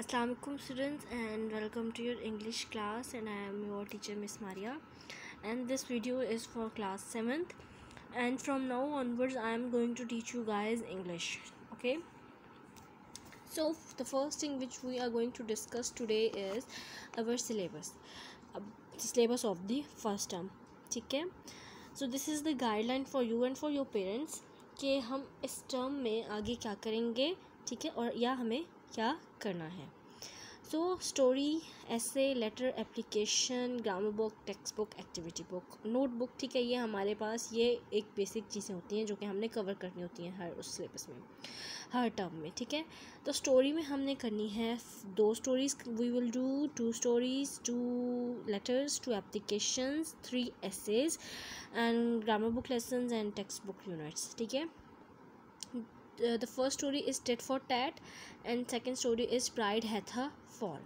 Assalamu alaikum students, and welcome to your English class, and I am your teacher Miss Maria, and this video is for class 7th, and from now onwards I am going to teach you guys English. Okay, so the first thing which we are going to discuss today is our syllabus, the syllabus of the first term. ठीक है, so this is the guideline for you and for your parents कि हम इस term में आगे क्या करेंगे, ठीक है, और या हमें क्या करना है. So story, essay, letter, application, grammar book, text book, activity book, note book, ठीक है, ये हमारे पास ये एक बेसिक चीज़ें होती हैं जो कि हमने कवर करनी होती हैं हर उस सिलेबस में, हर टर्म में. ठीक है, तो स्टोरी में हमने करनी है 2 stories. We will do 2 stories, 2 letters, 2 applications, 3 essays and grammar book lessons and text book units. ठीक है, the first story is tit for tat and second story is pride hath a fall.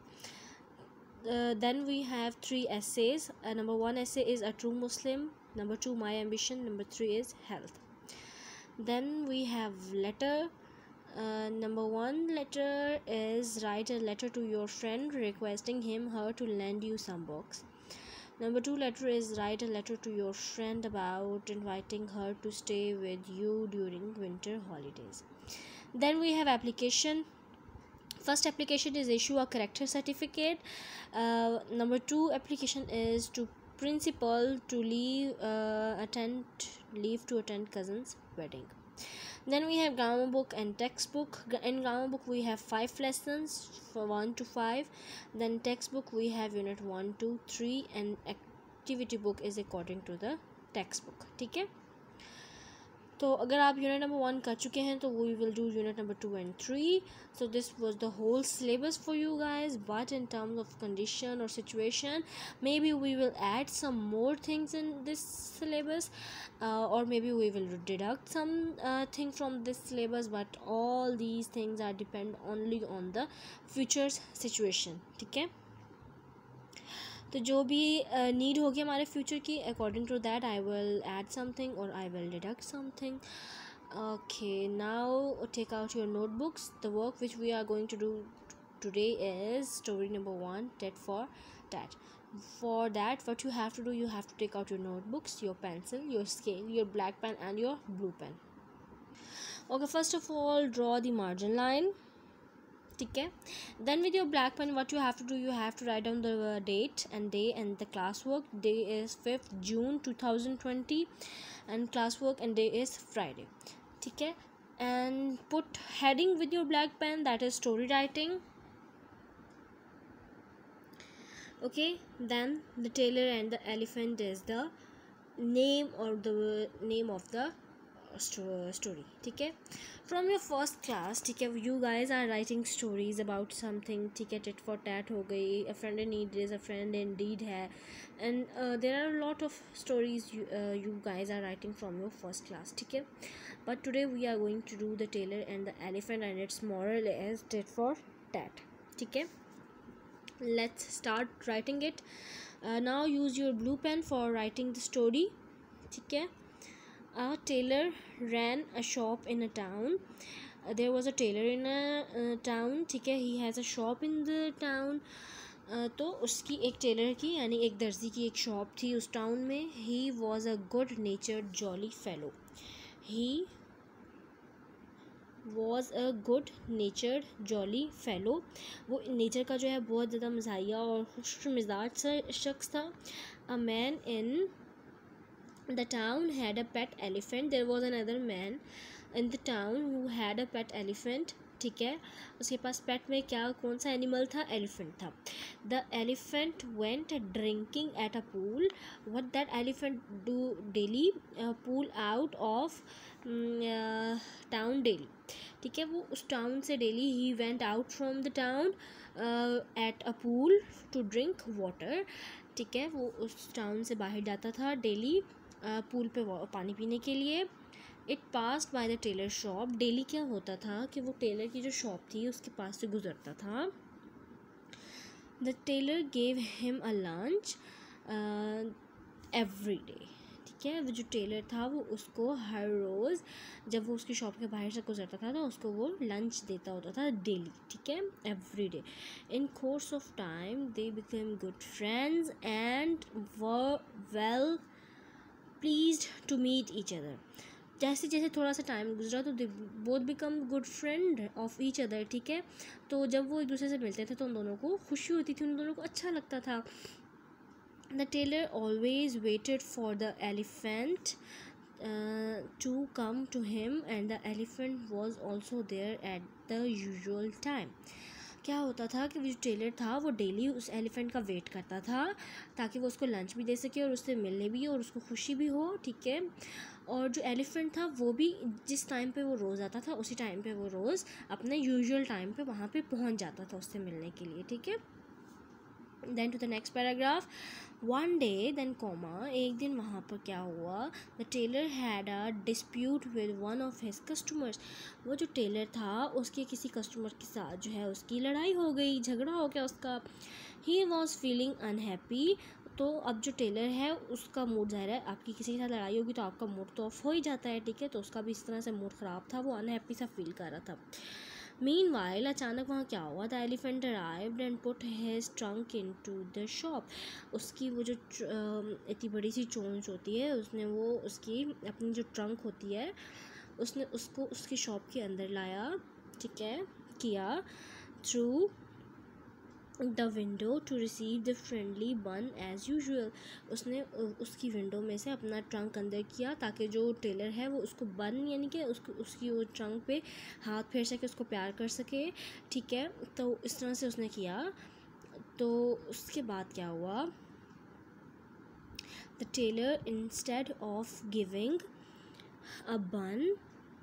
Then we have 3 essays. Number 1 essay is a true Muslim, number 2 my ambition, number 3 is health. Then we have letter. Number 1 letter is write a letter to your friend requesting him her to lend you some books. Number 2 letter is write a letter to your friend about inviting her to stay with you during winter holidays. Then we have application. First application is issue a character certificate. Number 2 application is to principal to leave to attend cousin's wedding. Then we have grammar book and textbook. In grammar book we have 5 lessons for 1 to 5. Then textbook we have unit 1 2 3 and activity book is according to the textbook. ठीक है, तो अगर आप unit number 1 कर चुके हैं तो we will do unit number 2 and 3. So this was the whole syllabus for you guys, but in terms of condition or situation, maybe we will add some more things in this syllabus, or maybe we will deduct some thing from this syllabus, but all these things are depend only on the future situation. ठीक है, तो जो भी need होगी हमारे future की, according to that I will add something और I will deduct something. Okay, now take out your notebooks. The work which we are going to do today is story number 1, tit for tat. For that, what you have to do, you have to take out your notebooks, your pencil, your scale, your black pen and your blue pen. Okay, first of all draw the margin line. ठीक है, then with your black pen what you have to do, you have to write down the date and day and the classwork. Day is 5th June 2020 and classwork and day is Friday. ठीक है, and put heading with your black pen, that is story writing. Okay, then the tailor and the elephant is the name or the name of the story. ठीक है, from your first class. ठीक है, you guys are writing stories about something. ठीक है, tit for tat हो गई, a friend in need is a friend in deed है, and there are lot of stories you guys are writing from your first class. ठीक है, but today we are going to do the tailor and the elephant and its moral as tit for tat. ठीक है, let's start writing it. Now use your blue pen for writing the story. ठीक है, a tailor ran a shop in a town. There was a tailor in a town. ठीक है, he has a shop in the town. तो उसकी एक Taylor की यानी एक दर्जी की एक शॉप थी उस टाउन में. he was a good natured jolly fellow. he was a good नेचर्ड jolly fellow. वो नेचर का जो है बहुत ज़्यादा मज़ाहिया और खुश मिजाज शख्स था. A man in the town had a pet elephant. There was another man in the town who had a pet elephant. ठीक है, उसके पास पेट में क्या कौन सा एनिमल था, एलिफेंट था. The elephant went drinking at a pool. What that elephant do daily, pool out of town daily. ठीक है, वो उस टाउन से daily, he went out from the town at a pool to drink water. ठीक है, वो उस town से बाहर जाता था डेली पूल पे पानी पीने के लिए. It passed by the Taylor shop. Daily क्या होता था कि वो टेलर की जो शॉप थी उसके पास से गुजरता था. The tailor gave him a lunch every day. ठीक ठीक है। वो जो टेलर था वो उसको हर रोज़ जब वो उसकी शॉप के बाहर से गुजरता था तो उसको वो लंच देता होता था डेली, ठीक है, every day. In course of time they became good friends and were well pleased to meet each other. जैसे जैसे थोड़ा सा टाइम गुजरा तो they both become good friend of each other, ठीक है। तो जब वो एक दूसरे से मिलते थे तो उन दोनों को खुशी होती थी, उन दोनों को अच्छा लगता था। The tailor always waited for the elephant to come to him and the elephant was also there at the usual time. क्या होता था कि जो टेलर था वो डेली उस एलिफेंट का वेट करता था ताकि वो उसको लंच भी दे सके और उससे मिलने भी और उसको खुशी भी हो, ठीक है। और जो एलिफेंट था वो भी जिस टाइम पे वो रोज़ आता था उसी टाइम पे वो रोज़ अपने यूजुअल टाइम पे वहाँ पे पहुँच जाता था उससे मिलने के लिए, ठीक है। Then to the next paragraph. One day then comma, एक दिन वहाँ पर क्या हुआ, the tailor had a dispute with one of his customers. वो जो टेलर था उसके किसी कस्टमर के साथ जो है उसकी लड़ाई हो गई, झगड़ा हो गया उसका। He was feeling unhappy. तो अब जो टेलर है उसका मूड, ज़ाहिर है आपकी किसी के साथ लड़ाई होगी तो आपका मूड तो ऑफ हो ही जाता है, ठीक है। तो उसका भी इस तरह से मूड ख़राब था, वो अनहैप्पी सा फील कर रहा था। मीनवाइल अचानक वहाँ क्या हुआ, the elephant arrived and put his trunk into the shop. उसकी वो जो इतनी बड़ी सी चोंच होती है उसने वो उसकी अपनी जो ट्रंक होती है उसने उसको उसकी शॉप के अंदर लाया, ठीक है, किया through the window to receive the friendly bun as usual. उसने उसकी विंडो में से अपना ट्रंक अंदर किया ताकि जो टेलर है वो उसको बन यानी कि उसको उसकी वो ट्रंक पे हाथ फेर सके, उसको प्यार कर सके, ठीक है। तो इस तरह से उसने किया। तो उसके बाद क्या हुआ, the tailor instead of giving a bun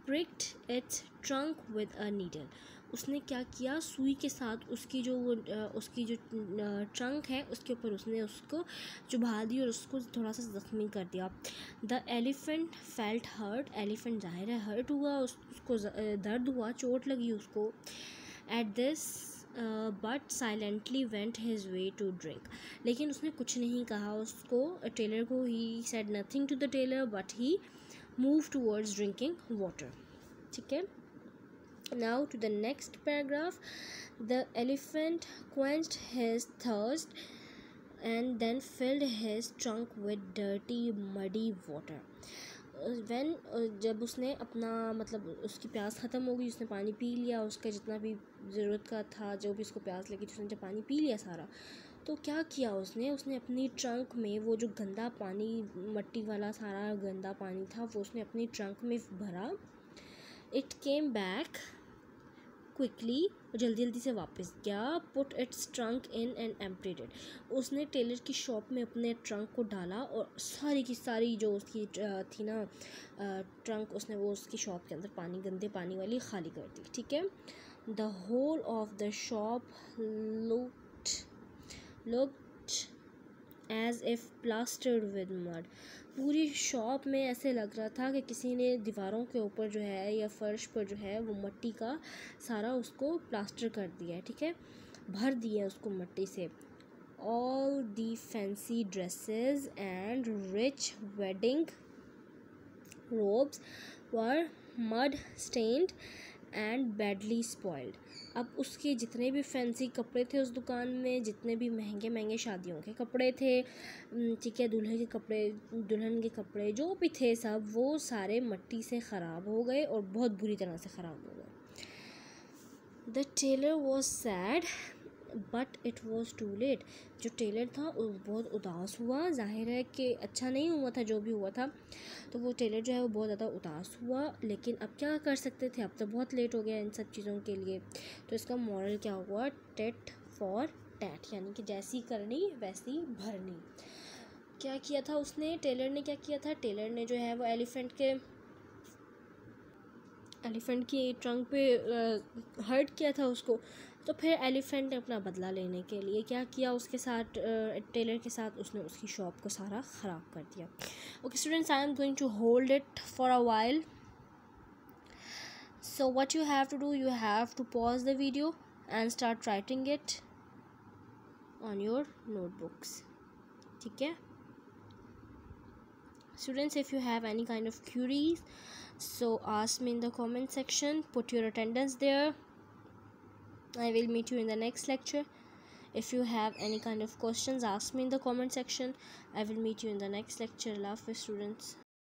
pricked its trunk with a needle। उसने क्या किया, सुई के साथ उसकी जो वो उसकी जो ट्रंक है उसके ऊपर उसने उसको चुभा दी और उसको थोड़ा सा ज़ख्मी कर दिया। The elephant felt hurt, elephant ज़ाहिर है हर्ट हुआ, उसको दर्द हुआ, चोट लगी उसको। At this but silently went his way to drink. लेकिन उसने कुछ नहीं कहा उसको, टेलर को। He said nothing to the tailor but he move towards drinking water, ठीक है। Now to the next paragraph. The elephant quenched his thirst and then filled his trunk with dirty muddy water. When जब उसने अपना मतलब उसकी प्यास ख़त्म हो गई, उसने पानी पी लिया, उसका जितना भी ज़रूरत का था, जो भी उसको प्यास लगी उसने जब पानी पी लिया सारा, तो क्या किया उसने अपनी ट्रंक में वो जो गंदा पानी, मट्टी वाला सारा गंदा पानी था वो उसने अपनी ट्रंक में भरा। इट केम बैक क्विकली, जल्दी जल्दी से वापस गया। Put it's trunk in and emptied it. उसने टेलर की शॉप में अपने ट्रंक को डाला और सारी की सारी जो उसकी थी ना ट्रंक, उसने वो उसकी शॉप के अंदर पानी, गंदे पानी वाली खाली कर दी, ठीक है। The whole of the shop looked as if plastered with mud। पूरी शॉप में ऐसे लग रहा था कि किसी ने दीवारों के ऊपर जो है या फर्श पर जो है वो मट्टी का सारा उसको प्लास्टर कर दिया है, ठीक है, भर दिया उसको मट्टी से। All the fancy dresses and rich wedding robes were mud stained and badly spoiled। अब उसके जितने भी फैंसी कपड़े थे उस दुकान में, जितने भी महंगे महंगे शादियों के कपड़े थे, ठीक है, दुल्हन के कपड़े, दुल्हन के कपड़े जो भी थे सब, वो सारे मट्टी से ख़राब हो गए और बहुत बुरी तरह से ख़राब हो गए। The tailor was sad but it was too late. जो टेलर था वो बहुत उदास हुआ, जाहिर है कि अच्छा नहीं हुआ था जो भी हुआ था, तो वो टेलर जो है वो बहुत ज़्यादा उदास हुआ। लेकिन अब क्या कर सकते थे, अब तो बहुत लेट हो गया इन सब चीज़ों के लिए। तो इसका मॉरल क्या हुआ, टेट फॉर टैट, यानी कि जैसी करनी वैसी भरनी। क्या किया था उसने, टेलर ने क्या किया था, टेलर ने जो है वो एलिफेंट की ट्रंक पे हर्ट किया था उसको। तो फिर एलिफेंट ने अपना बदला लेने के लिए क्या किया, उसके साथ टेलर के साथ उसने उसकी शॉप को सारा ख़राब कर दिया। Okay students, I am going to hold it for a while. So what you have to do, you have to pause the video and start writing it on your notebooks, ठीक है। Students, if you have any kind of queries, so ask me in the comment section. Put your attendance there. I will meet you in the next lecture. If you have any kind of questions, ask me in the comment section. I will meet you in the next lecture. Love, students.